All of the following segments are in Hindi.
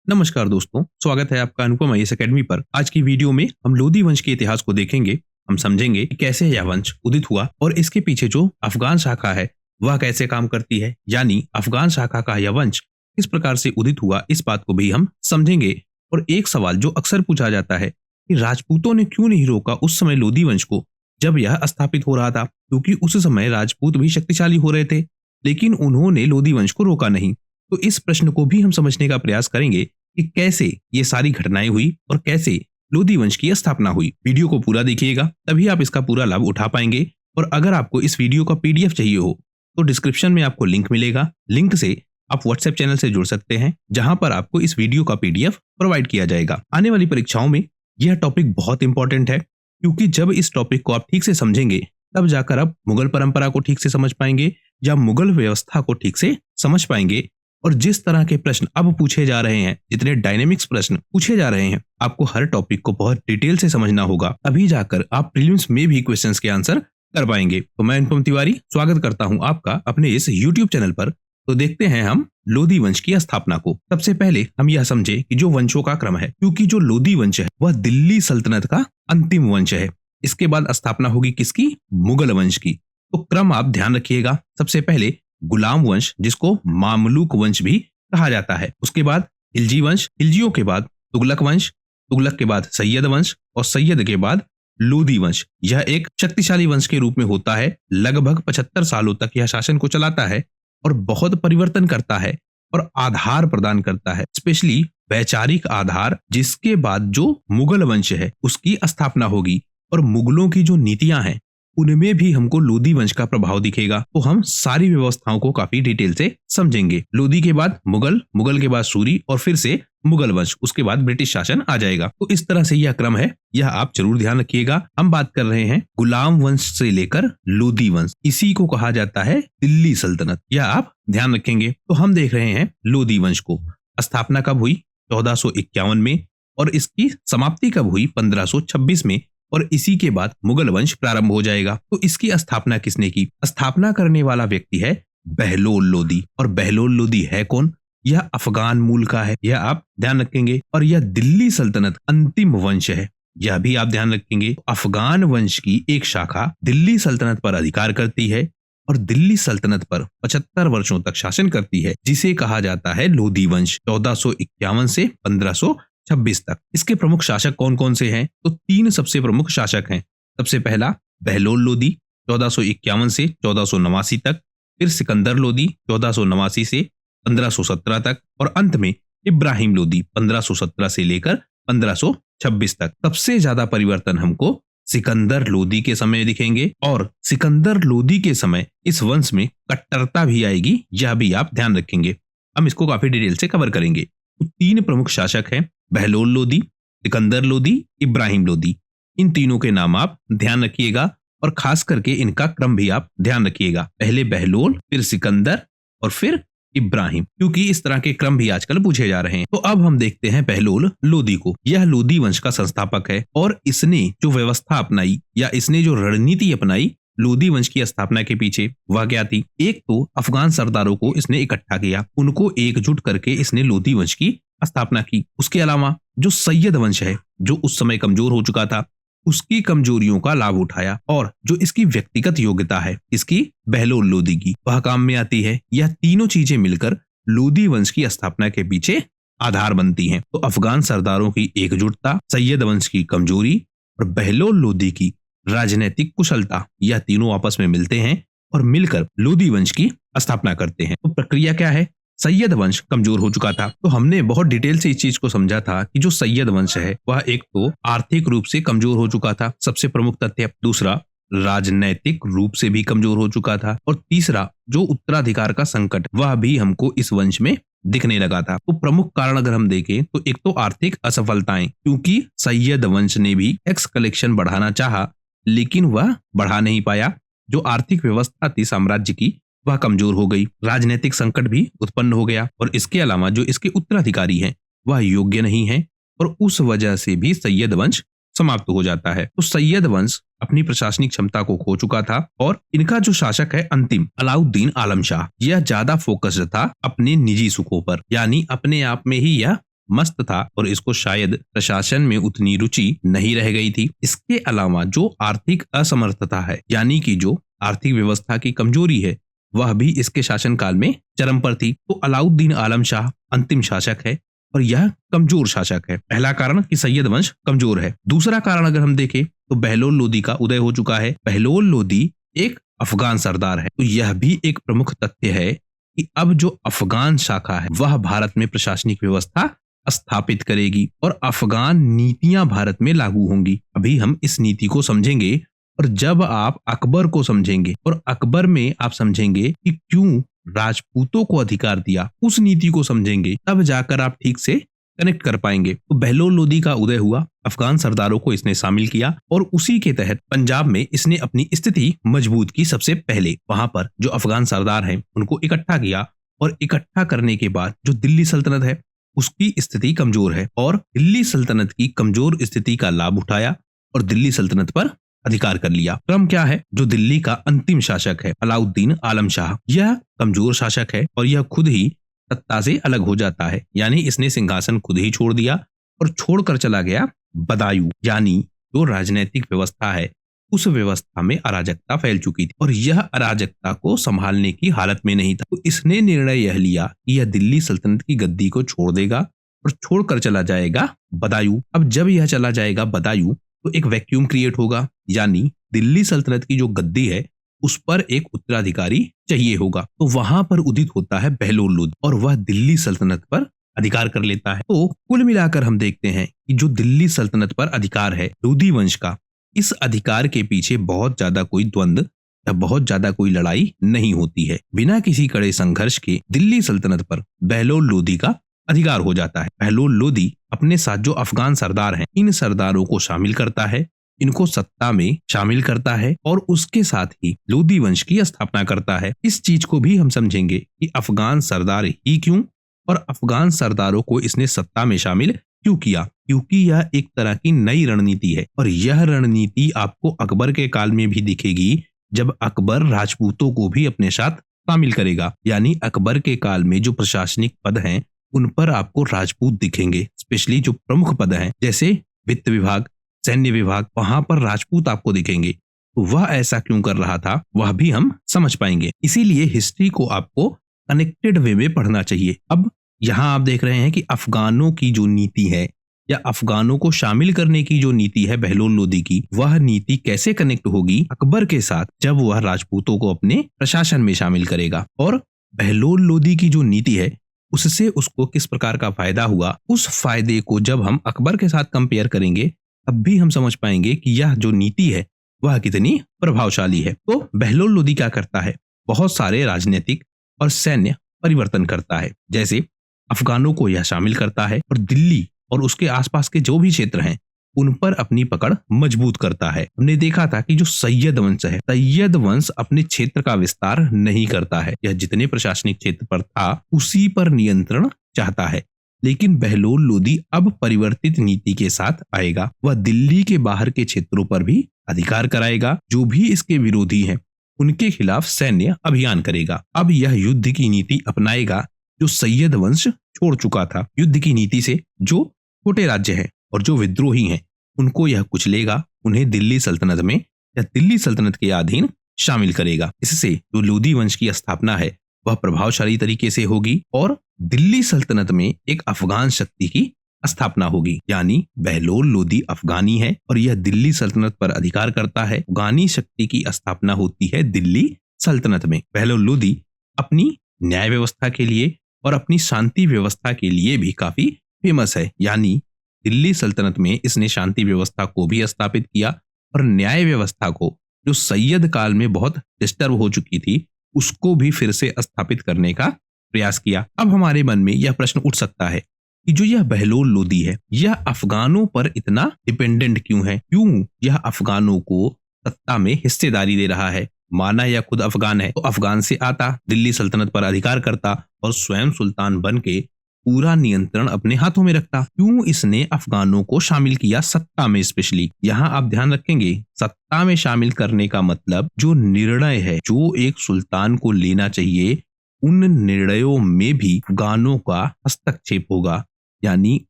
नमस्कार दोस्तों, स्वागत है आपका अनुपम आईएएस एकेडमी पर। आज की वीडियो में हम लोदी वंश के इतिहास को देखेंगे। हम समझेंगे कि कैसे यह वंश उदित हुआ और इसके पीछे जो अफगान शाखा है वह कैसे काम करती है, यानी अफगान शाखा का यह वंश किस प्रकार से उदित हुआ, इस बात को भी हम समझेंगे। और एक सवाल जो अक्सर पूछा जाता है कि राजपूतों ने क्यों नहीं रोका उस समय लोदी वंश को जब यह स्थापित हो रहा था, क्योंकि उस समय राजपूत भी शक्तिशाली हो रहे थे, लेकिन उन्होंने लोदी वंश को रोका नहीं। तो इस प्रश्न को भी हम समझने का प्रयास करेंगे कि कैसे ये सारी घटनाएं हुई और कैसे लोदी वंश की स्थापना हुई। वीडियो को पूरा देखिएगा, तभी आप इसका पूरा लाभ उठा पाएंगे। और अगर आपको इस वीडियो का पीडीएफ चाहिए हो तो डिस्क्रिप्शन में आपको लिंक मिलेगा। लिंक से आप व्हाट्सएप चैनल से जुड़ सकते हैं, जहां पर आपको इस वीडियो का पीडीएफ प्रोवाइड किया जाएगा। आने वाली परीक्षाओं में यह टॉपिक बहुत इंपॉर्टेंट है, क्योंकि जब इस टॉपिक को आप ठीक से समझेंगे तब जाकर आप मुगल परंपरा को ठीक से समझ पाएंगे या मुगल व्यवस्था को ठीक से समझ पाएंगे। और जिस तरह के प्रश्न अब पूछे जा रहे हैं, जितने डायनेमिक्स प्रश्न पूछे जा रहे हैं, आपको हर टॉपिक को बहुत डिटेल से समझना होगा, तभी जाकर आप प्रीलिम्स में भी क्वेश्चंस के आंसर कर पाएंगे। तो मैं अनुपम तिवारी स्वागत करता हूं आपका अपने इस YouTube चैनल पर। तो देखते हैं हम लोदी वंश की स्थापना को। सबसे पहले हम यह समझे कि जो वंशों का क्रम है, क्योंकि जो लोदी वंश है वह दिल्ली सल्तनत का अंतिम वंश है। इसके बाद स्थापना होगी किसकी? मुगल वंश की। तो क्रम आप ध्यान रखिएगा। सबसे पहले गुलाम वंश, जिसको मामलुक वंश भी कहा जाता है। उसके बाद खिलजी वंश, खिलजियों के बाद तुगलक वंश, तुगलक के बाद सैयद वंश और सैयद के बाद लोदी वंश। यह एक शक्तिशाली वंश के रूप में होता है। लगभग 75 सालों तक यह शासन को चलाता है और बहुत परिवर्तन करता है और आधार प्रदान करता है, स्पेशली वैचारिक आधार, जिसके बाद जो मुगल वंश है उसकी स्थापना होगी। और मुगलों की जो नीतियां हैं उनमें भी हमको लोदी वंश का प्रभाव दिखेगा। तो हम सारी व्यवस्थाओं को काफी डिटेल से समझेंगे। लोदी के बाद मुगल, मुगल के बाद सूरी और फिर से मुगल वंश, उसके बाद ब्रिटिश शासन आ जाएगा। तो इस तरह से यह क्रम है, यह आप जरूर ध्यान रखिएगा। हम बात कर रहे हैं गुलाम वंश से लेकर लोदी वंश, इसी को कहा जाता है दिल्ली सल्तनत। यह आप ध्यान रखेंगे। तो हम देख रहे हैं लोदी वंश को स्थापना कब हुई? 1451 में। और इसकी समाप्ति कब हुई? 1526 में। और इसी के बाद मुगल वंश प्रारंभ हो जाएगा। तो इसकी स्थापना किसने की? स्थापना करने वाला व्यक्ति है बहलोल लोदी। और बहलोल लोदी है कौन? यह अफगान मूल का है, यह आप ध्यान रखेंगे। और यह दिल्ली सल्तनत अंतिम वंश है, यह भी आप ध्यान रखेंगे। अफगान वंश की एक शाखा दिल्ली सल्तनत पर अधिकार करती है और दिल्ली सल्तनत पर 75 वर्षों तक शासन करती है, जिसे कहा जाता है लोदी वंश। 1451 से 1526 तक। इसके प्रमुख शासक कौन कौन से हैं? तो 3 सबसे प्रमुख शासक हैं। सबसे पहला बहलोल लोदी 1451 से 1489 तक, फिर सिकंदर लोदी 1489 से 1517 तक, और अंत में इब्राहिम लोदी 1517 से लेकर 1526 तक। सबसे ज्यादा परिवर्तन हमको सिकंदर लोदी के समय दिखेंगे, और सिकंदर लोदी के समय इस वंश में कट्टरता भी आएगी, यह भी आप ध्यान रखेंगे। हम इसको काफी डिटेल से कवर करेंगे। तो 3 प्रमुख शासक हैं, बहलोल लोदी, सिकंदर लोदी, इब्राहिम लोदी। इन तीनों के नाम आप ध्यान रखिएगा और खास करके इनका क्रम भी आप ध्यान रखिएगा। पहले बहलोल, फिर सिकंदर और फिर इब्राहिम, क्योंकि इस तरह के क्रम भी आजकल पूछे जा रहे हैं। तो अब हम देखते हैं बहलोल लोदी को। यह लोदी वंश का संस्थापक है और इसने जो व्यवस्था अपनाई या इसने जो रणनीति अपनाई लोदी वंश की स्थापना के पीछे, वह क्या थी? एक तो अफगान सरदारों को इसने इकट्ठा किया, उनको एकजुट करके इसने लोदी वंश की स्थापना की। उसके अलावा जो सैयद वंश है, जो उस समय कमजोर हो चुका था, उसकी कमजोरियों का लाभ उठाया। और जो इसकी व्यक्तिगत योग्यता है, इसकी बहलोल लोदी की, वह काम में आती है। यह तीनों चीजें मिलकर लोदी वंश की स्थापना के पीछे आधार बनती हैं। तो अफगान सरदारों की एकजुटता, सैयद वंश की कमजोरी और बहलोल लोदी की राजनीतिक कुशलता, यह तीनों आपस में मिलते हैं और मिलकर लोदी वंश की स्थापना करते हैं। तो प्रक्रिया क्या है? सैयद वंश कमजोर हो चुका था, तो हमने बहुत डिटेल से इस चीज को समझा था कि जो सैयद वंश है वह एक तो आर्थिक रूप से कमजोर हो चुका था, सबसे प्रमुख तथ्य। दूसरा, राजनैतिक रूप से भी कमजोर हो चुका था। और तीसरा, जो उत्तराधिकार का संकट, वह भी हमको इस वंश में दिखने लगा था। तो प्रमुख कारण अगर हम देखें तो एक तो आर्थिक असफलताएं, क्योंकि सैयद वंश ने भी टैक्स कलेक्शन बढ़ाना चाहा लेकिन वह बढ़ा नहीं पाया। जो आर्थिक व्यवस्था थी साम्राज्य की, वह कमजोर हो गई। राजनीतिक संकट भी उत्पन्न हो गया और इसके अलावा जो इसके उत्तराधिकारी हैं वह योग्य नहीं है और उस वजह से भी सैयद वंश समाप्त हो जाता है। तो सैयद वंश अपनी प्रशासनिक क्षमता को खो चुका था और इनका जो शासक है अंतिम अलाउद्दीन आलम शाह, यह ज्यादा फोकस्ड था अपने निजी सुखों पर, यानी अपने आप में ही यह मस्त था और इसको शायद प्रशासन में उतनी रुचि नहीं रह गई थी। इसके अलावा जो आर्थिक असमर्थता है, यानी कि जो आर्थिक व्यवस्था की कमजोरी है, वह भी इसके शासनकाल में चरम पर थी। तो अलाउद्दीन आलम शाह अंतिम शासक है और यह कमजोर शासक है। पहला कारण कि सैयद वंश कमजोर है। दूसरा कारण अगर हम देखें तो बहलोल लोदी का उदय हो चुका है। बहलोल लोदी एक अफगान सरदार है, तो यह भी एक प्रमुख तथ्य है कि अब जो अफगान शाखा है वह भारत में प्रशासनिक व्यवस्था स्थापित करेगी और अफगान नीतियां भारत में लागू होंगी। अभी हम इस नीति को समझेंगे और जब आप अकबर को समझेंगे और अकबर में आप समझेंगे कि क्यों राजपूतों को अधिकार दिया, उस नीति को समझेंगे, तब जाकर आप ठीक से कनेक्ट कर पाएंगे। तो बहलोल लोदी का उदय हुआ, अफगान सरदारों को इसने शामिल किया और उसी के तहत पंजाब में इसने अपनी स्थिति मजबूत की। सबसे पहले वहां पर जो अफगान सरदार हैं उनको इकट्ठा किया और इकट्ठा करने के बाद जो दिल्ली सल्तनत है उसकी स्थिति कमजोर है और दिल्ली सल्तनत की कमजोर स्थिति का लाभ उठाया और दिल्ली सल्तनत पर अधिकार कर लिया। क्रम क्या है? जो दिल्ली का अंतिम शासक है अलाउद्दीन आलम शाह, यह कमजोर शासक है और यह खुद ही सत्ता से अलग हो जाता है, यानी इसने सिंहासन खुद ही छोड़ दिया और छोड़कर चला गया बदायूं, यानी जो राजनीतिक व्यवस्था है उस व्यवस्था में अराजकता फैल चुकी थी और यह अराजकता को संभालने की हालत में नहीं था। तो इसने निर्णय यह लिया कि यह दिल्ली सल्तनत की गद्दी को छोड़ देगा और छोड़कर चला जाएगा बदायूं। अब जब यह चला जाएगा बदायूं तो एक वैक्यूम क्रिएट होगा, यानी दिल्ली सल्तनत की जो गद्दी है उस पर एक उत्तराधिकारी चाहिए होगा। तो वहां पर उदित होता है बहलोल लोदी और वह दिल्ली सल्तनत पर अधिकार कर लेता है। तो कुल मिलाकर हम देखते हैं कि जो दिल्ली सल्तनत पर अधिकार है लोदी वंश का, इस अधिकार के पीछे बहुत ज्यादा कोई द्वंद्व या बहुत ज्यादा कोई लड़ाई नहीं होती है। बिना किसी कड़े संघर्ष के दिल्ली सल्तनत पर बहलोल लोदी का अधिकार हो जाता है। बहलोल लोदी अपने साथ जो अफगान सरदार हैं, इन सरदारों को शामिल करता है, इनको सत्ता में शामिल करता है और उसके साथ ही लोदी वंश की स्थापना करता है। इस चीज को भी हम समझेंगे कि अफगान सरदार ही क्यों और अफगान सरदारों को इसने सत्ता में शामिल क्यों किया, क्योंकि यह एक तरह की नई रणनीति है और यह रणनीति आपको अकबर के काल में भी दिखेगी जब अकबर राजपूतों को भी अपने साथ शामिल करेगा। यानी अकबर के काल में जो प्रशासनिक पद हैं उन पर आपको राजपूत दिखेंगे, स्पेशली जो प्रमुख पद हैं जैसे वित्त विभाग, सैन्य विभाग, वहां पर राजपूत आपको दिखेंगे। तो वह ऐसा क्यों कर रहा था वह भी हम समझ पाएंगे। इसीलिए हिस्ट्री को आपको कनेक्टेड वे में पढ़ना चाहिए। अब यहाँ आप देख रहे हैं कि अफगानों की जो नीति है या अफगानों को शामिल करने की जो नीति है बहलोल लोदी की, वह नीति कैसे कनेक्ट होगी अकबर के साथ जब वह राजपूतों को अपने प्रशासन में शामिल करेगा। और बहलोल लोदी की जो नीति है उससे उसको किस प्रकार का फायदा हुआ, उस फायदे को जब हम अकबर के साथ कंपेयर करेंगे तब भी हम समझ पाएंगे कि यह जो नीति है वह कितनी प्रभावशाली है। तो बहलोल लोदी क्या करता है, बहुत सारे राजनीतिक और सैन्य परिवर्तन करता है। जैसे अफगानों को यह शामिल करता है और दिल्ली और उसके आसपास के जो भी क्षेत्र हैं उन पर अपनी पकड़ मजबूत करता है। हमने देखा था कि जो सैयद वंश है, सैयद वंश अपने क्षेत्र का विस्तार नहीं करता है, यह जितने प्रशासनिक क्षेत्र पर था उसी पर नियंत्रण चाहता है। लेकिन बहलोल लोदी अब परिवर्तित नीति के साथ आएगा, वह दिल्ली के बाहर के क्षेत्रों पर भी अधिकार कराएगा, जो भी इसके विरोधी हैं उनके खिलाफ सैन्य अभियान करेगा। अब यह युद्ध की नीति अपनाएगा जो सैयद वंश छोड़ चुका था। युद्ध की नीति से जो छोटे राज्य हैं और जो विद्रोही हैं उनको यह कुचलेगा, उन्हें दिल्ली सल्तनत में या दिल्ली सल्तनत के अधीन शामिल करेगा। इससे जो लोदी वंश की स्थापना है वह प्रभावशाली तरीके से होगी और दिल्ली सल्तनत में एक अफगान शक्ति की स्थापना होगी। यानी बहलोल लोदी अफगानी है और यह दिल्ली सल्तनत पर अधिकार करता है। अफगानी शक्ति की स्थापना होती है दिल्ली सल्तनत में। बहलोल लोदी अपनी न्याय व्यवस्था के लिए और अपनी शांति व्यवस्था के लिए भी काफी फेमस है। यानी दिल्ली सल्तनत में इसने शांति व्यवस्था को भी स्थापित किया और न्याय व्यवस्था को जो सैयद काल में बहुत डिस्टर्ब हो चुकी थी उसको भी फिर से स्थापित करने का प्रयास किया। अब हमारे मन में यह प्रश्न उठ सकता है कि जो यह बहलोल लोदी है यह अफगानों पर इतना डिपेंडेंट क्यों है, क्यों यह अफगानों को सत्ता में हिस्सेदारी दे रहा है। माना यह खुद अफगान है तो अफगान से आता, दिल्ली सल्तनत पर अधिकार करता और स्वयं सुल्तान बन के पूरा नियंत्रण अपने हाथों में रखता। क्यों इसने अफगानों को शामिल किया सत्ता में? स्पेशली यहाँ आप ध्यान रखेंगे सत्ता में शामिल करने का मतलब जो निर्णय है जो एक सुल्तान को लेना चाहिए उन निर्णयों में भी अफगानों का हस्तक्षेप होगा। यानी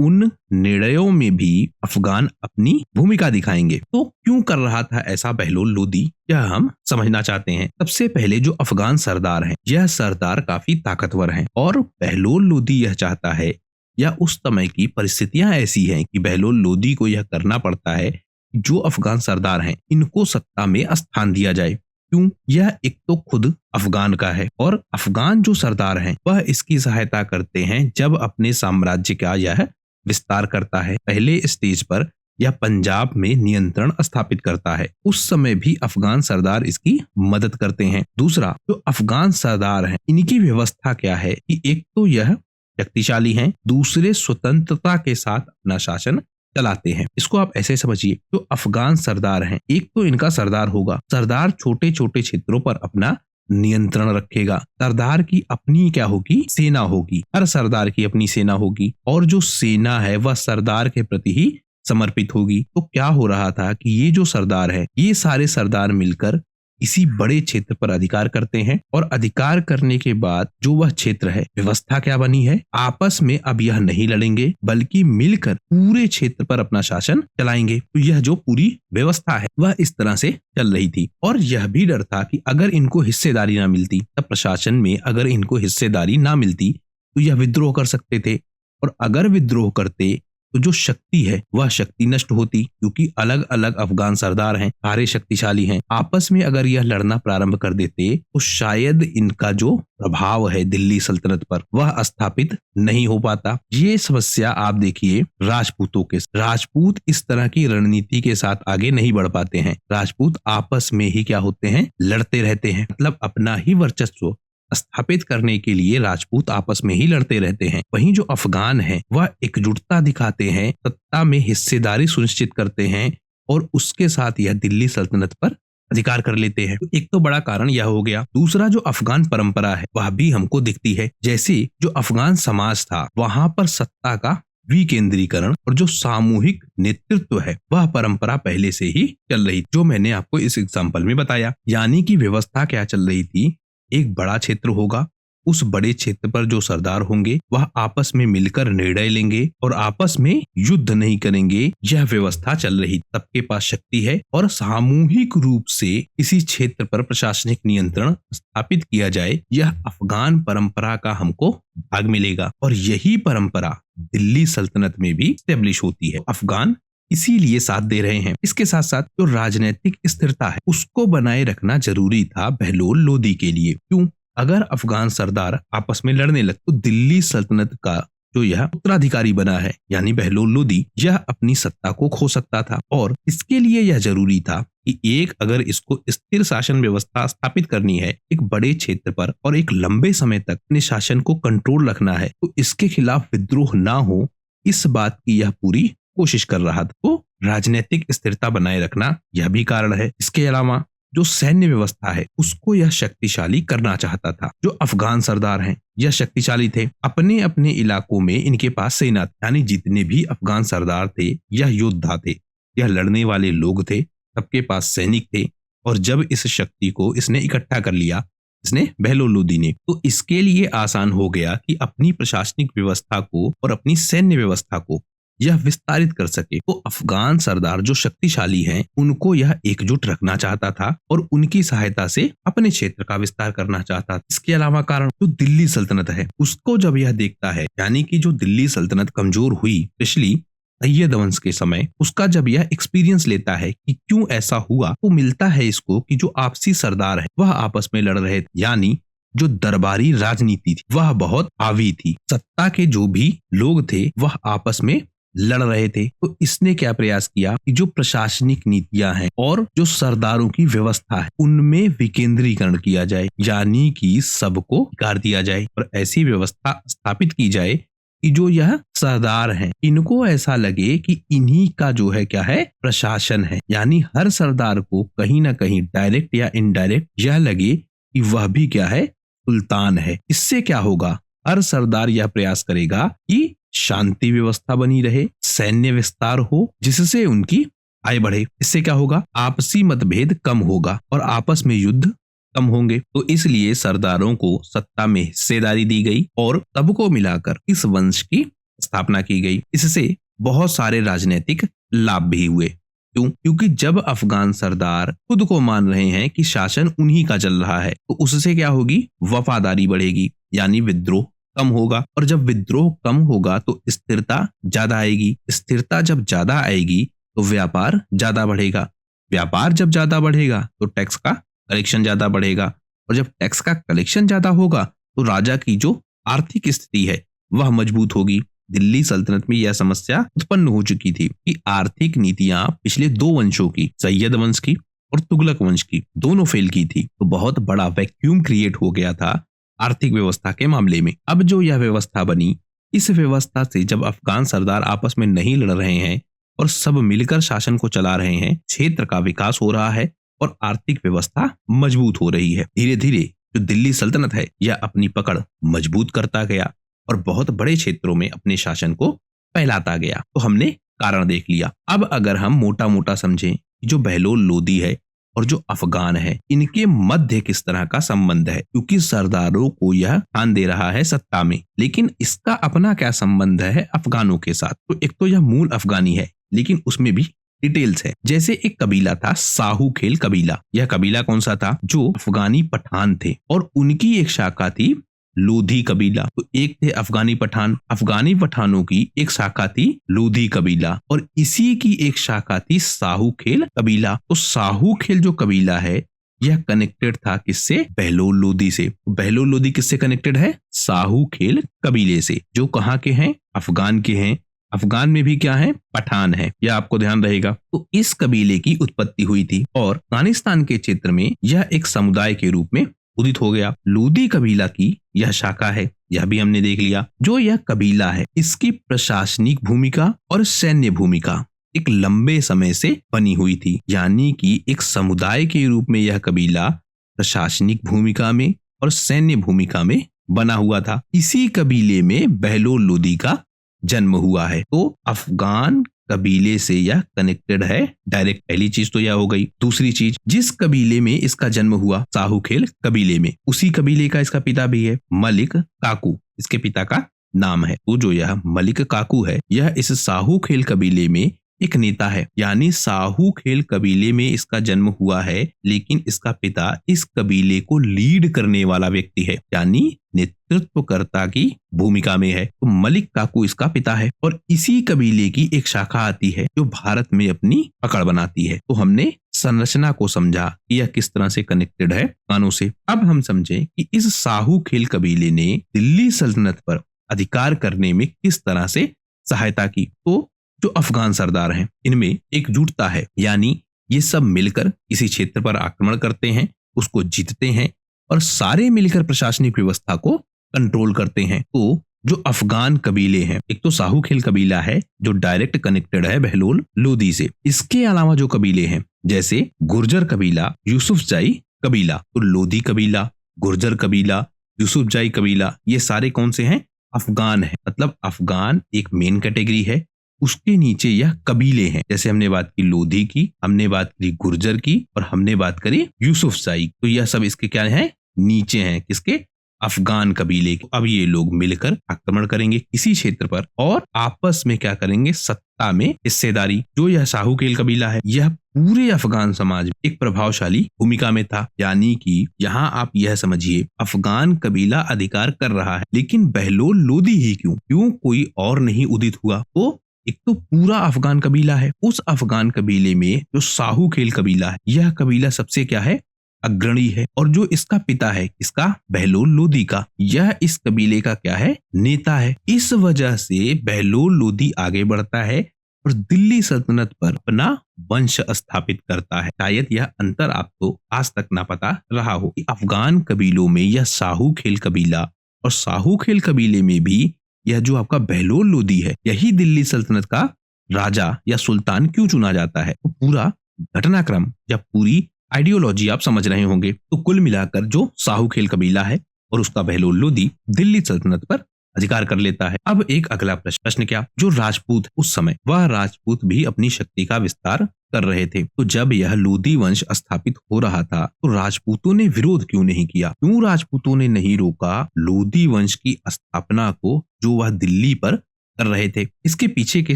उन निर्णयों में भी अफगान अपनी भूमिका दिखाएंगे। तो क्यों कर रहा था ऐसा बहलोल लोदी, यह हम समझना चाहते हैं। सबसे पहले जो अफगान सरदार हैं, यह सरदार काफी ताकतवर हैं और बहलोल लोदी यह चाहता है, या उस समय की परिस्थितियां ऐसी हैं कि बहलोल लोदी को यह करना पड़ता है, जो अफगान सरदार हैं इनको सत्ता में स्थान दिया जाए। क्यों? यह एक तो खुद अफगान का है और अफगान जो सरदार हैं वह इसकी सहायता करते हैं जब अपने साम्राज्य का यह विस्तार करता है। पहले स्टेज पर यह पंजाब में नियंत्रण स्थापित करता है, उस समय भी अफगान सरदार इसकी मदद करते हैं। दूसरा, जो अफगान सरदार हैं इनकी व्यवस्था क्या है कि एक तो यह शक्तिशाली हैं, दूसरे स्वतंत्रता के साथ अपना शासन चलाते हैं। इसको आप ऐसे समझिए, जो अफगान सरदार हैं, एक तो इनका सरदार होगा, सरदार छोटे छोटे क्षेत्रों पर अपना नियंत्रण रखेगा। सरदार की अपनी क्या होगी? सेना होगी। हर सरदार की अपनी सेना होगी और जो सेना है वह सरदार के प्रति ही समर्पित होगी। तो क्या हो रहा था कि ये जो सरदार है, ये सारे सरदार मिलकर इसी बड़े क्षेत्र पर अधिकार करते हैं और अधिकार करने के बाद जो वह क्षेत्र है, व्यवस्था क्या बनी है? आपस में अब यह नहीं लड़ेंगे बल्कि मिलकर पूरे क्षेत्र पर अपना शासन चलाएंगे। तो यह जो पूरी व्यवस्था है वह इस तरह से चल रही थी और यह भी डर था कि अगर इनको हिस्सेदारी ना मिलती, तब प्रशासन में अगर इनको हिस्सेदारी ना मिलती तो यह विद्रोह कर सकते थे और अगर विद्रोह करते तो जो शक्ति है वह शक्ति नष्ट होती, क्योंकि अलग अलग अफगान सरदार हैं, सारे शक्तिशाली हैं। आपस में अगर यह लड़ना प्रारंभ कर देते तो शायद इनका जो प्रभाव है दिल्ली सल्तनत पर वह स्थापित नहीं हो पाता। ये समस्या आप देखिए राजपूतों के, राजपूत इस तरह की रणनीति के साथ आगे नहीं बढ़ पाते हैं। राजपूत आपस में ही क्या होते हैं? लड़ते रहते हैं, मतलब अपना ही वर्चस्व स्थापित करने के लिए राजपूत आपस में ही लड़ते रहते हैं। वहीं जो अफगान हैं वह एकजुटता दिखाते हैं, सत्ता में हिस्सेदारी सुनिश्चित करते हैं और उसके साथ यह दिल्ली सल्तनत पर अधिकार कर लेते हैं। तो एक तो बड़ा कारण यह हो गया। दूसरा, जो अफगान परंपरा है वह भी हमको दिखती है। जैसे जो अफगान समाज था वहां पर सत्ता का विकेंद्रीकरण और जो सामूहिक नेतृत्व है वह परंपरा पहले से ही चल रही, जो मैंने आपको इस एग्जाम्पल में बताया। यानी कि व्यवस्था क्या चल रही थी? एक बड़ा क्षेत्र होगा, उस बड़े क्षेत्र पर जो सरदार होंगे वह आपस में मिलकर निर्णय लेंगे और आपस में युद्ध नहीं करेंगे। यह व्यवस्था चल रही। सबके पास शक्ति है और सामूहिक रूप से इसी क्षेत्र पर प्रशासनिक नियंत्रण स्थापित किया जाए, यह अफगान परंपरा का हमको भाग मिलेगा और यही परंपरा दिल्ली सल्तनत में भी स्टेब्लिश होती है। अफगान इसीलिए साथ दे रहे हैं। इसके साथ साथ जो राजनीतिक स्थिरता है उसको बनाए रखना जरूरी था बहलोल लोदी के लिए। क्यों? अगर अफगान सरदार आपस में लड़ने लगे तो दिल्ली सल्तनत का जो यह उत्तराधिकारी बना है यानी बहलोल लोदी, यह अपनी सत्ता को खो सकता था और इसके लिए यह जरूरी था कि एक अगर इसको स्थिर शासन व्यवस्था स्थापित करनी है एक बड़े क्षेत्र पर और एक लंबे समय तक अपने शासन को कंट्रोल रखना है, तो इसके खिलाफ विद्रोह ना हो, इस बात की यह पूरी कोशिश कर रहा था। तो राजनीतिक स्थिरता बनाए रखना यह भी कारण है। इसके अलावा जो सैन्य व्यवस्था है उसको यह शक्तिशाली करना चाहता था। जो अफगान सरदार हैं यह शक्तिशाली थे, अपने अपने इलाकों में इनके पास सेना थी, यानी जितने भी अफगान सरदार थे यह योद्धा थे, यह लड़ने वाले लोग थे, सबके पास सैनिक थे। और जब इस शक्ति को इसने इकट्ठा कर लिया, इसने बहलोल लोदी ने, तो इसके लिए आसान हो गया कि अपनी प्रशासनिक व्यवस्था को और अपनी सैन्य व्यवस्था को यह विस्तारित कर सके। तो अफगान सरदार जो शक्तिशाली हैं उनको यह एकजुट रखना चाहता था और उनकी सहायता से अपने क्षेत्र का विस्तार करना चाहता था। इसके अलावा कारण जो दिल्ली सल्तनत है उसको जब यह देखता है, यानी कि जो दिल्ली सल्तनत कमजोर हुई पिछली सैयद वंश के समय, उसका जब यह एक्सपीरियंस लेता है कि क्यों ऐसा हुआ, तो मिलता है इसको कि जो आपसी सरदार है वह आपस में लड़ रहे थे, यानी जो दरबारी राजनीति थी वह बहुत हावी थी। सत्ता के जो भी लोग थे वह आपस में लड़ रहे थे। तो इसने क्या प्रयास किया कि जो प्रशासनिक नीतियां हैं और जो सरदारों की व्यवस्था है उनमें विकेंद्रीकरण किया जाए, यानी कि सबको अधिकार दिया जाए और ऐसी व्यवस्था स्थापित की जाए कि जो यह सरदार हैं इनको ऐसा लगे कि इन्हीं का जो है क्या है प्रशासन है, यानी हर सरदार को कहीं ना कहीं डायरेक्ट या इनडायरेक्ट यह लगे कि वह भी क्या है सुल्तान है। इससे क्या होगा, हर सरदार यह प्रयास करेगा कि शांति व्यवस्था बनी रहे, सैन्य विस्तार हो जिससे उनकी आय बढ़े। इससे क्या होगा, आपसी मतभेद कम होगा और आपस में युद्ध कम होंगे। तो इसलिए सरदारों को सत्ता में हिस्सेदारी दी गई और सबको मिलाकर इस वंश की स्थापना की गई। इससे बहुत सारे राजनीतिक लाभ भी हुए। क्यों? क्योंकि जब अफगान सरदार खुद को मान रहे हैं कि शासन उन्हीं का चल रहा है, तो उससे क्या होगी? वफादारी बढ़ेगी, यानी विद्रोह कम होगा। और जब विद्रोह कम होगा तो स्थिरता ज्यादा आएगी। स्थिरता जब ज्यादा आएगी तो व्यापार ज्यादा बढ़ेगा। व्यापार जब ज्यादा बढ़ेगा तो टैक्स का कलेक्शन ज्यादा बढ़ेगा। और जब टैक्स का कलेक्शन ज्यादा होगा तो राजा की जो आर्थिक स्थिति है वह मजबूत होगी। दिल्ली सल्तनत में यह समस्या उत्पन्न हो चुकी थी कि आर्थिक नीतियां पिछले दो वंशों की, सैयद वंश की और तुगलक वंश की, दोनों फेल की थी। तो बहुत बड़ा वैक्यूम क्रिएट हो गया था आर्थिक व्यवस्था के मामले में। अब जो यह व्यवस्था बनी, इस व्यवस्था से जब अफगान सरदार आपस में नहीं लड़ रहे हैं और सब मिलकर शासन को चला रहे हैं, क्षेत्र का विकास हो रहा है और आर्थिक व्यवस्था मजबूत हो रही है। धीरे धीरे जो दिल्ली सल्तनत है यह अपनी पकड़ मजबूत करता गया और बहुत बड़े क्षेत्रों में अपने शासन को फैलाता गया। तो हमने कारण देख लिया। अब अगर हम मोटा मोटा समझें कि जो बहलोल लोदी है और जो अफगान है, इनके मध्य किस तरह का संबंध है, क्योंकि सरदारों को यह ठान दे रहा है सत्ता में, लेकिन इसका अपना क्या संबंध है अफगानों के साथ? तो एक तो यह मूल अफगानी है, लेकिन उसमें भी डिटेल्स है। जैसे एक कबीला था साहू खेल कबीला। यह कबीला कौन सा था? जो अफगानी पठान थे, और उनकी एक शाखा थी लोधी कबीला। तो एक थे अफगानी पठान, अफगानी पठानों की एक शाखा थी लोधी कबीला, और इसी की एक शाखा थी साहू खेल कबीला। तो साहू खेल जो कबीला है यह कनेक्टेड था किससे? बहलोल लोदी से। बहलोल लोदी किससे कनेक्टेड है? साहू खेल कबीले से, जो कहाँ के हैं? अफगान के हैं। अफगान में भी क्या है? पठान है, यह आपको ध्यान रहेगा। तो इस कबीले की उत्पत्ति हुई थी और अफगानिस्तान के क्षेत्र में यह एक समुदाय के रूप में उदित हो गया। लोदी कबीला की यह शाखा है, यह भी हमने देख लिया। जो यह कबीला है इसकी प्रशासनिक भूमिका और सैन्य भूमिका एक लंबे समय से बनी हुई थी, यानी कि एक समुदाय के रूप में यह कबीला प्रशासनिक भूमिका में और सैन्य भूमिका में बना हुआ था। इसी कबीले में बहलोल लोदी का जन्म हुआ है। तो अफगान कबीले से यह कनेक्टेड है डायरेक्ट। पहली चीज तो यह हो गई। दूसरी चीज, जिस कबीले में इसका जन्म हुआ साहू खेल कबीले में, उसी कबीले का इसका पिता भी है मलिक काकू, इसके पिता का नाम है। तो जो यह मलिक काकू है यह इस साहू खेल कबीले में एक नेता है, यानी साहू खेल कबीले में इसका जन्म हुआ है, लेकिन इसका पिता इस कबीले को लीड करने वाला व्यक्ति है, यानी नेतृत्वकर्ता की भूमिका में है। तो मलिक काकू इसका पिता है और इसी कबीले की एक शाखा आती है जो भारत में अपनी पकड़ बनाती है। तो हमने संरचना को समझा कि यह किस तरह से कनेक्टेड है कानों से। अब हम समझें कि इस साहू खेल कबीले ने दिल्ली सल्तनत पर अधिकार करने में किस तरह से सहायता की। तो जो अफगान सरदार हैं इनमें एकजुटता है, यानी ये सब मिलकर किसी क्षेत्र पर आक्रमण करते हैं, उसको जीतते हैं और सारे मिलकर प्रशासनिक व्यवस्था को कंट्रोल करते हैं। तो जो अफगान कबीले हैं, एक तो साहू खेल कबीला है जो डायरेक्ट कनेक्टेड है बहलोल लोदी से। इसके अलावा जो कबीले हैं जैसे गुर्जर कबीला, यूसुफजाई कबीला, तो लोदी कबीला, गुर्जर कबीला, यूसुफजाई कबीला, ये सारे कौन से हैं? अफगान है। मतलब अफगान एक मेन कैटेगरी है, उसके नीचे यह कबीले हैं। जैसे हमने बात की लोधी की, हमने बात की गुर्जर की और हमने बात करी यूसुफजाई, तो यह सब इसके क्या है? नीचे हैं। किसके? अफगान कबीले के। अब ये लोग मिलकर आक्रमण करेंगे किसी क्षेत्र पर और आपस में क्या करेंगे? सत्ता में हिस्सेदारी। जो यह साहू खेल कबीला है यह पूरे अफगान समाज में एक प्रभावशाली भूमिका में था, यानी कि यहाँ आप यह समझिए अफगान कबीला अधिकार कर रहा है, लेकिन बहलोल लोदी ही क्यों कोई और नहीं उदित हुआ? तो एक तो पूरा अफगान कबीला है, उस अफगान कबीले में जो साहू खेल कबीला है यह कबीला सबसे क्या है? अग्रणी है। और जो इसका पिता है, इसका बहलोल लोदी का, यह इस कबीले का क्या है? नेता है। इस वजह से बहलोल लोदी आगे बढ़ता है और दिल्ली सल्तनत पर अपना वंश स्थापित करता है। शायद यह अंतर आपको आज तक ना पता रहा हो कि अफगान कबीलों में यह साहू खेल कबीला और साहू खेल कबीले में भी यह जो आपका बहलोल लोदी है यही दिल्ली सल्तनत का राजा या सुल्तान क्यों चुना जाता है। तो पूरा घटनाक्रम या पूरी आइडियोलॉजी आप समझ रहे होंगे। तो कुल मिलाकर जो साहू खेल कबीला है और उसका बहलोल लोदी दिल्ली सल्तनत पर अधिकार कर लेता है। अब एक अगला प्रश्न क्या? जो राजपूत उस समय, वह राजपूत भी अपनी शक्ति का विस्तार कर रहे थे। तो जब यह लोदी वंश स्थापित हो रहा था तो राजपूतों ने विरोध क्यों नहीं किया? क्यों राजपूतों ने नहीं रोका लोदी वंश की स्थापना को जो वह दिल्ली पर कर रहे थे। इसके पीछे के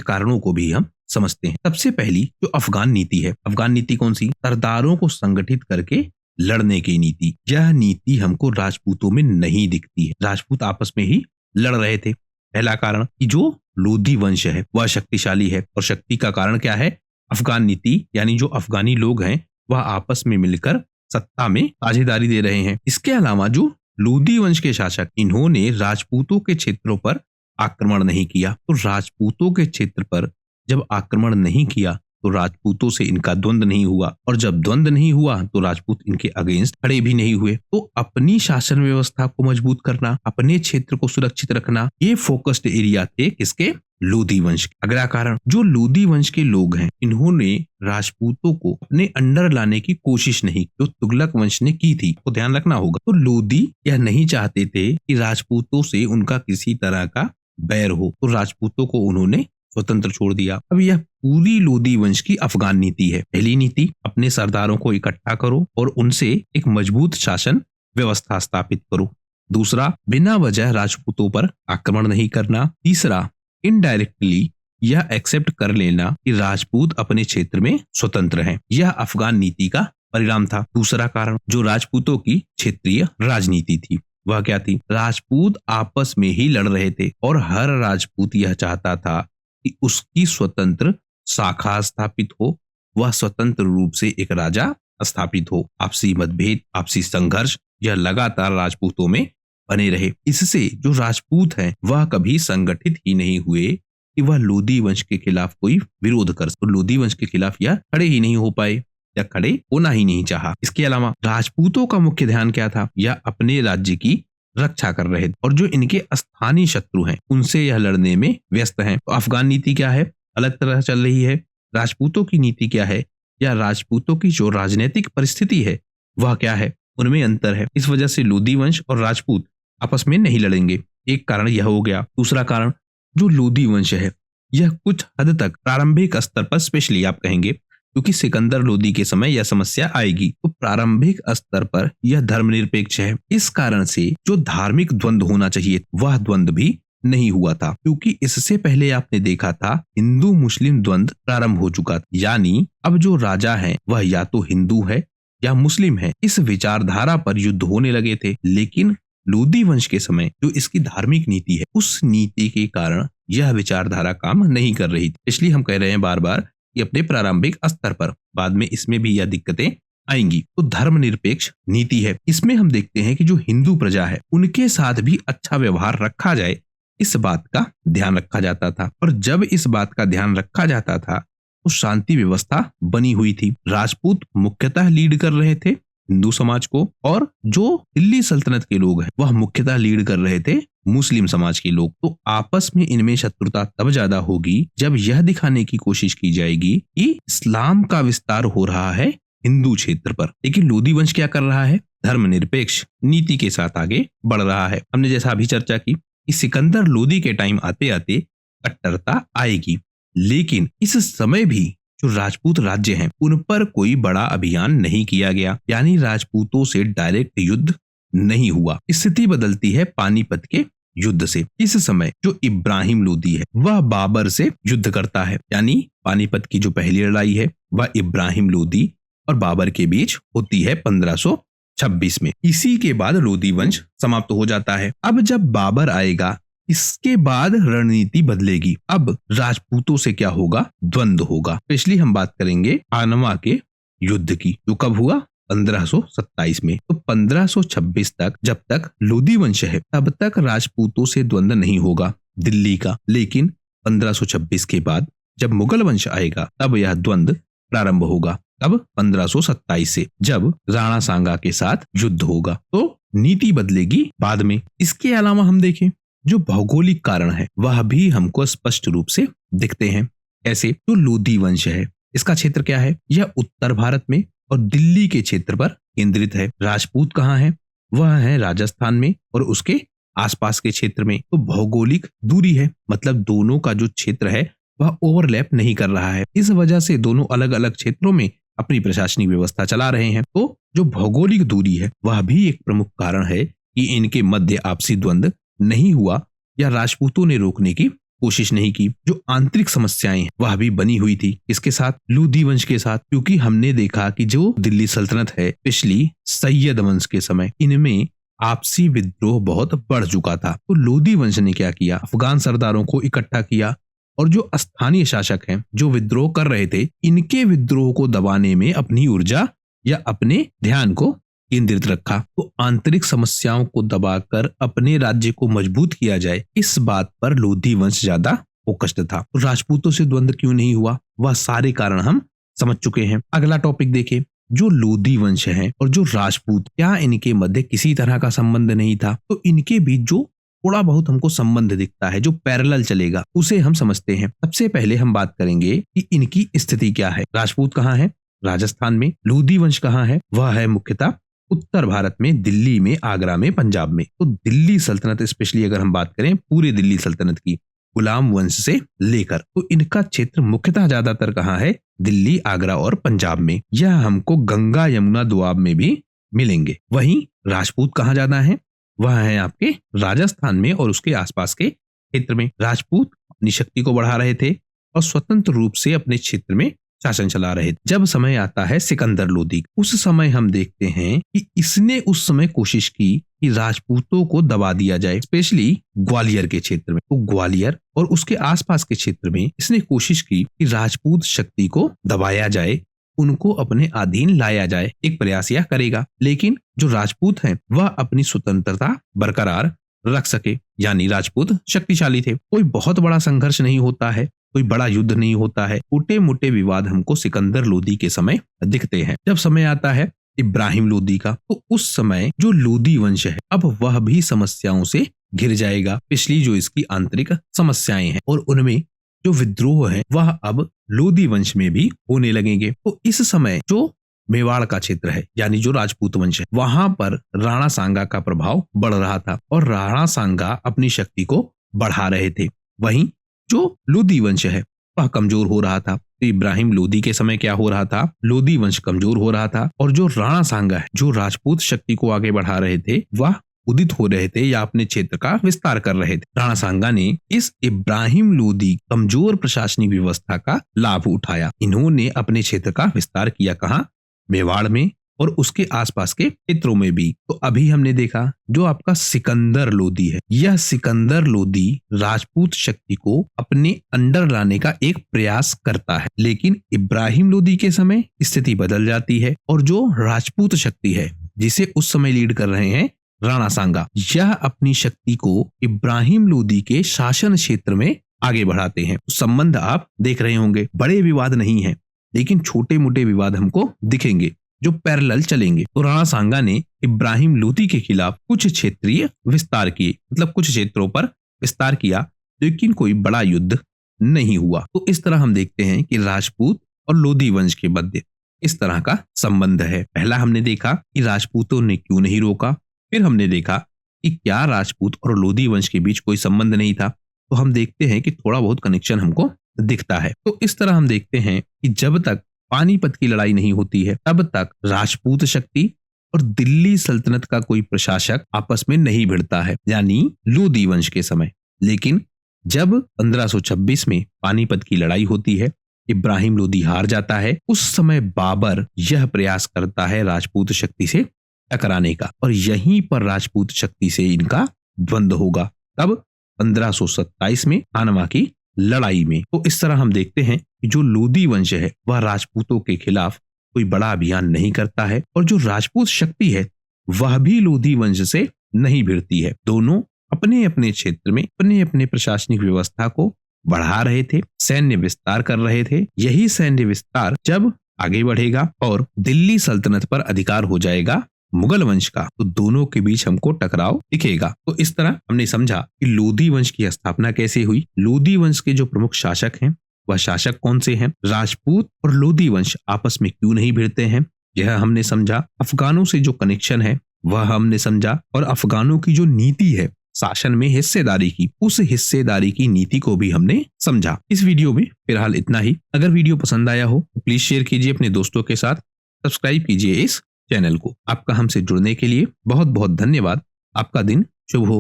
कारणों को भी हम समझते हैं। सबसे पहली जो अफगान नीति है, अफगान नीति कौन सी? सरदारों को संगठित करके लड़ने की नीति। यह नीति हमको राजपूतों में नहीं दिखती है। राजपूत आपस में ही लड़ रहे थे। पहला कारण कि जो लोधी वंश है वह शक्तिशाली है, और शक्ति का कारण क्या है? अफगान नीति, यानी जो अफगानी लोग हैं वह आपस में मिलकर सत्ता में साझेदारी दे रहे हैं। इसके अलावा जो लोधी वंश के शासक, इन्होंने राजपूतों के क्षेत्रों पर आक्रमण नहीं किया। तो राजपूतों के क्षेत्र पर जब आक्रमण नहीं किया तो राजपूतों से इनका द्वंद्व नहीं हुआ, और जब द्वंद्व नहीं हुआ तो राजपूत इनके अगेंस्ट खड़े भी नहीं हुए। तो अपनी शासन व्यवस्था को मजबूत करना, अपने क्षेत्र को सुरक्षित रखना, ये फोकस्ड एरिया थे किसके? लोधी वंश। अगला कारण, जो लोधी वंश के लोग हैं इन्होंने राजपूतों को अपने अंडर लाने की कोशिश नहीं, जो तुगलक वंश ने की थी, तो ध्यान रखना होगा। तो लोधी यह नहीं चाहते थे कि राजपूतों से उनका किसी तरह का बैर हो, तो राजपूतों को उन्होंने स्वतंत्र छोड़ दिया। अब यह पूरी लोधी वंश की अफगान नीति है। पहली नीति, अपने सरदारों को इकट्ठा करो और उनसे एक मजबूत शासन व्यवस्था स्थापित करो। दूसरा, बिना वजह राजपूतों पर आक्रमण नहीं करना। तीसरा, इनडायरेक्टली यह एक्सेप्ट कर लेना कि राजपूत अपने क्षेत्र में स्वतंत्र हैं। यह अफगान नीति का परिणाम था। दूसरा कारण, जो राजपूतों की क्षेत्रीय राजनीति थी, वह क्या थी? राजपूत आपस में ही लड़ रहे थे और हर राजपूत यह चाहता था कि उसकी स्वतंत्र शाखा स्थापित हो, वह स्वतंत्र रूप से एक राजा स्थापित हो। आपसी मतभेद, आपसी संघर्ष यह लगातार राजपूतों में बने रहे। इससे जो राजपूत हैं वह कभी संगठित ही नहीं हुए कि वह लोधी वंश के खिलाफ कोई विरोध कर, तो लोधी वंश के खिलाफ यह खड़े ही नहीं हो पाए या खड़े होना ही नहीं चाहा। इसके अलावा राजपूतों का मुख्य ध्यान क्या था? यह अपने राज्य की रक्षा कर रहे थे, और जो इनके स्थानीय शत्रु हैं उनसे यह लड़ने में व्यस्त हैं। तो अफगान नीति क्या है? अलग तरह चल रही है। राजपूतों की नीति क्या है? या राजपूतों की जो राजनीतिक परिस्थिति है वह क्या है? उनमें अंतर है। इस वजह से लोधी वंश और राजपूत आपस में नहीं लड़ेंगे। एक कारण यह हो गया। दूसरा कारण, जो लोधी वंश है यह कुछ हद तक प्रारंभिक स्तर पर, स्पेशली आप कहेंगे क्योंकि सिकंदर लोधी के समय यह समस्या आएगी, तो प्रारंभिक स्तर पर यह धर्मनिरपेक्ष है। इस कारण से जो धार्मिक द्वंद्व होना चाहिए वह द्वंद्व भी नहीं हुआ था, क्योंकि इससे पहले आपने देखा था हिंदू मुस्लिम द्वंद्व प्रारंभ हो चुका था। यानी अब जो राजा है वह या तो हिंदू है या मुस्लिम है। इस विचारधारा पर युद्ध होने लगे थे। लेकिन लोधी वंश के समय जो इसकी धार्मिक नीति है, उस नीति के कारण यह विचारधारा काम नहीं कर रही थी। इसलिए हम कह रहे हैं बार बार कि अपने प्रारंभिक स्तर पर, बाद में इसमें भी यह दिक्कतें आएंगी। तो धर्मनिरपेक्ष नीति है। इसमें हम देखते हैं कि जो हिंदू प्रजा है उनके साथ भी अच्छा व्यवहार रखा जाए, इस बात का ध्यान रखा जाता था। और जब इस बात का ध्यान रखा जाता था तो शांति व्यवस्था बनी हुई थी। राजपूत मुख्यतः लीड कर रहे थे हिंदू समाज को, और जो दिल्ली सल्तनत के लोग हैं वह मुख्यतः लीड कर रहे थे मुस्लिम समाज के लोग। तो आपस में इनमें शत्रुता तब ज्यादा होगी जब यह दिखाने की कोशिश की जाएगी कि इस्लाम का विस्तार हो रहा है हिंदू क्षेत्र पर। लेकिन लोधी वंश क्या कर रहा है? धर्मनिरपेक्ष नीति के साथ आगे बढ़ रहा है। हमने जैसा अभी चर्चा की कि सिकंदर लोधी के टाइम आते आते कट्टरता आएगी, लेकिन इस समय भी जो राजपूत राज्य हैं उन पर कोई बड़ा अभियान नहीं किया गया, यानी राजपूतों से डायरेक्ट युद्ध नहीं हुआ। स्थिति बदलती है पानीपत के युद्ध से। इस समय जो इब्राहिम लोधी है वह बाबर से युद्ध करता है, यानी पानीपत की जो पहली लड़ाई है वह इब्राहिम लोधी और बाबर के बीच होती है 1526 में। इसी के बाद लोधी वंश समाप्त हो जाता है। अब जब बाबर आएगा इसके बाद रणनीति बदलेगी। अब राजपूतों से क्या होगा? द्वंद्व होगा। स्पेशली हम बात करेंगे आनवा के युद्ध की, जो कब हुआ? 1527 में। तो 1526 तक जब तक लोधी वंश है तब तक राजपूतों से द्वंद्व नहीं होगा दिल्ली का। लेकिन 1526 के बाद जब मुगल वंश आएगा तब यह द्वंद्व प्रारंभ होगा। तब 1527 से जब राणा सांगा के साथ युद्ध होगा, तो नीति बदलेगी बाद में। इसके अलावा हम देखें जो भौगोलिक कारण है वह भी हमको स्पष्ट रूप से दिखते हैं। ऐसे तो लोधी वंश है, इसका क्षेत्र क्या है? यह उत्तर भारत में और दिल्ली के क्षेत्र पर केंद्रित है। राजपूत कहाँ है? वह है राजस्थान में और उसके आसपास के क्षेत्र में। तो भौगोलिक दूरी है, मतलब दोनों का जो क्षेत्र है वह ओवरलैप नहीं कर रहा है। इस वजह से दोनों अलग अलग क्षेत्रों में अपनी प्रशासनिक व्यवस्था चला रहे हैं। तो जो भौगोलिक दूरी है वह भी एक प्रमुख कारण है कि इनके मध्य आपसी द्वंद्व नहीं हुआ या राजपूतों ने रोकने की कोशिश नहीं की। जो आंतरिक समस्याएं वह भी बनी हुई थी, इसके साथ लोधी वंश के साथ, क्योंकि हमने देखा कि जो दिल्ली सल्तनत है पिछली सैयद वंश के समय, इनमें आपसी विद्रोह बहुत बढ़ चुका था। तो लोधी वंश ने क्या किया, अफगान सरदारों को इकट्ठा किया और जो स्थानीय शासक हैं जो विद्रोह कर रहे थे, इनके विद्रोह को दबाने में अपनी ऊर्जा या अपने ध्यान को केंद्रित रखा। तो आंतरिक समस्याओं को दबाकर अपने राज्य को मजबूत किया जाए, इस बात पर लोधी वंश ज्यादा फोकस्ड था। तो राजपूतों से द्वंद्व क्यों नहीं हुआ, वह सारे कारण हम समझ चुके हैं। अगला टॉपिक देखें, जो लोधी वंश है और जो राजपूत, क्या इनके मध्य किसी तरह का संबंध नहीं था? तो इनके बीच जो थोड़ा बहुत हमको संबंध दिखता है, जो पैरेलल चलेगा, उसे हम समझते हैं। सबसे पहले हम बात करेंगे कि इनकी स्थिति क्या है। राजपूत कहाँ है? राजस्थान में। लोधी वंश कहाँ है? वह है मुख्यतः उत्तर भारत में, दिल्ली में, आगरा में, पंजाब में। तो दिल्ली सल्तनत, स्पेशली अगर हम बात करें पूरे दिल्ली सल्तनत की, गुलाम वंश से लेकर, तो इनका क्षेत्र मुख्यतः ज्यादातर कहाँ है? दिल्ली, आगरा और पंजाब में। यह हमको गंगा यमुना दोआब में भी मिलेंगे। वहीं राजपूत कहाँ ज्यादा है? वह है आपके राजस्थान में और उसके आसपास के क्षेत्र में। राजपूत अपनी शक्ति को बढ़ा रहे थे और स्वतंत्र रूप से अपने क्षेत्र में शासन चला रहे थे। जब समय आता है सिकंदर लोधी, उस समय हम देखते हैं कि इसने उस समय कोशिश की कि राजपूतों को दबा दिया जाए, स्पेशली ग्वालियर के क्षेत्र में। तो ग्वालियर और उसके आसपास के क्षेत्र में इसने कोशिश की कि राजपूत शक्ति को दबाया जाए, उनको अपने अधीन लाया जाए, एक प्रयास यह करेगा। लेकिन जो राजपूत हैं वह अपनी स्वतंत्रता बरकरार रख सके, यानी राजपूत शक्तिशाली थे। कोई बहुत बड़ा संघर्ष नहीं होता है, कोई बड़ा युद्ध नहीं होता है, छोटे मोटे विवाद हमको सिकंदर लोधी के समय दिखते हैं। जब समय आता है इब्राहिम लोधी का, तो उस समय जो लोधी वंश है अब वह भी समस्याओं से घिर जाएगा। पिछली जो इसकी आंतरिक समस्याएं हैं और उनमें जो विद्रोह है वह अब लोधी वंश में भी होने लगेंगे। तो इस समय जो मेवाड़ का क्षेत्र है, यानी जो राजपूत वंश है, वहां पर राणा सांगा का प्रभाव बढ़ रहा था और राणा सांगा अपनी शक्ति को बढ़ा रहे थे। वहीं जो लोधी वंश है वह कमजोर हो रहा था। तो इब्राहिम लोधी के समय क्या हो रहा था? लोधी वंश कमजोर हो रहा था और जो राणा सांगा है, जो राजपूत शक्ति को आगे बढ़ा रहे थे, वह उदित हो रहे थे या अपने क्षेत्र का विस्तार कर रहे थे। राणा सांगा ने इस इब्राहिम लोधी कमजोर प्रशासनिक व्यवस्था का लाभ उठाया। इन्होंने अपने क्षेत्र का विस्तार किया। कहाँ? मेवाड़ में और उसके आसपास के क्षेत्रों में भी। तो अभी हमने देखा जो आपका सिकंदर लोधी है, यह सिकंदर लोधी राजपूत शक्ति को अपने अंडर लाने का एक प्रयास करता है। लेकिन इब्राहिम लोधी के समय स्थिति बदल जाती है और जो राजपूत शक्ति है जिसे उस समय लीड कर रहे हैं राणा सांगा, यह अपनी शक्ति को इब्राहिम लोधी के शासन क्षेत्र में आगे बढ़ाते हैं। संबंध आप देख रहे होंगे, बड़े विवाद नहीं है लेकिन छोटे मोटे विवाद हमको दिखेंगे जो पैरेलल चलेंगे। तो राणा सांगा ने इब्राहिम लोधी के खिलाफ कुछ क्षेत्रीय विस्तार किए, मतलब कुछ क्षेत्रों पर विस्तार किया, लेकिन कोई बड़ा युद्ध नहीं हुआ। तो इस तरह हम देखते हैं कि राजपूत और लोधी वंश के मध्य इस तरह का संबंध है। पहला हमने देखा कि राजपूतों ने क्यों नहीं रोका, फिर हमने देखा कि क्या राजपूत और लोधी वंश के बीच कोई संबंध नहीं था। तो हम देखते हैं कि थोड़ा बहुत कनेक्शन हमको दिखता है। तो इस तरह हम देखते हैं कि जब तक पानीपत की लड़ाई नहीं होती है तब तक राजपूत शक्ति और दिल्ली सल्तनत का कोई प्रशासक आपस में नहीं भिड़ता है, यानी लोधी वंश के समय। लेकिन जब 1526 में पानीपत की लड़ाई होती है, इब्राहिम लोधी हार जाता है, उस समय बाबर यह प्रयास करता है राजपूत शक्ति से टकराने का और यहीं पर राजपूत शक्ति से इनका द्वंद्व होगा। तब 1527 में खानवा की लड़ाई में। तो इस तरह हम देखते हैं कि जो लोधी वंश है वह राजपूतों के खिलाफ कोई बड़ा अभियान नहीं करता है और जो राजपूत शक्ति है वह भी लोधी वंश से नहीं भिड़ती है। दोनों अपने अपने क्षेत्र में अपने अपने प्रशासनिक व्यवस्था को बढ़ा रहे थे, सैन्य विस्तार कर रहे थे। यही सैन्य विस्तार जब आगे बढ़ेगा और दिल्ली सल्तनत पर अधिकार हो जाएगा मुगल वंश का, तो दोनों के बीच हमको टकराव दिखेगा। तो इस तरह हमने समझा कि लोधी वंश की स्थापना कैसे हुई। लोधी वंश के जो प्रमुख शासक हैं वह शासक कौन से हैं, राजपूत और लोधी वंश आपस में क्यों नहीं भिड़ते हैं, यह हमने समझा। अफगानों से जो कनेक्शन है वह हमने समझा और अफगानों की जो नीति है शासन में हिस्सेदारी की, उस हिस्सेदारी की नीति को भी हमने समझा। इस वीडियो में फिलहाल इतना ही। अगर वीडियो पसंद आया हो तो प्लीज शेयर कीजिए अपने दोस्तों के साथ, सब्सक्राइब कीजिए इस चैनल को। आपका हमसे जुड़ने के लिए बहुत बहुत धन्यवाद। आपका दिन शुभ हो।